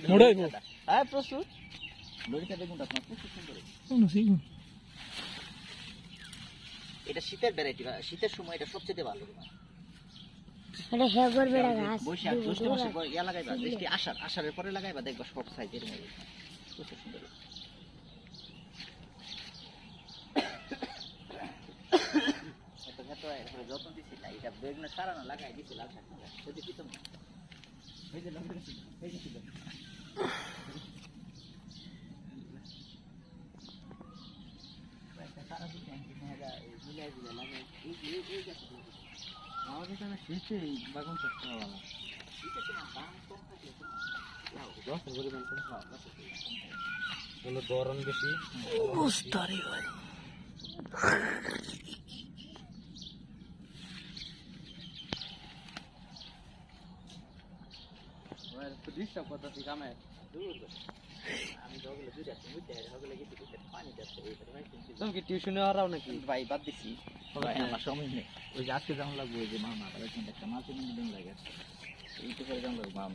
মোড়াইবো হ্যাঁ প্রচুর লরিটা বেগুনটা আপনার প্রচুর সুন্দর এটা শীতের ভ্যারাইটি শীতের সময় এটা সবচেয়ে ভালো এটা হেগর বেড়া গাছ বৈশাখ জ্যৈষ্ঠ মাসে ইয়া লাগাইবা বৃষ্টি আষাঢ়ের পরে লাগাইবা দেখবা সব সাইজের মধ্যে প্রচুর সুন্দর যত্ন দিচ্ছি না এটা বেগুনের সারানো লাগাই দিচ্ছি লাল শাক যদি পিতম না এই যে এই যে সারা দিন মিলাই দিলে লাগে এই গাছে আমাদের এখানে শীতে বাগান চাষ করা ভালো শীতে তোমার দাম কম থাকলে দশের পরিমাণ কম গরম বেশি বুঝতারি ভাই ডিস্টার্ব করতেছি কামে আমি ওগুলো দুই যাচ্ছি বুঝতে ওগুলো গেছি পানি যাচ্ছে তুমি কি টিউশনে হারাও নাকি ভাই বাদ দিছি ভাই আমার সময় নেই ওই যে আজকে যেমন লাগবে ওই যে মামা একটা মাছ কিনে দিন লাগে এইটুকু যেমন লাগবে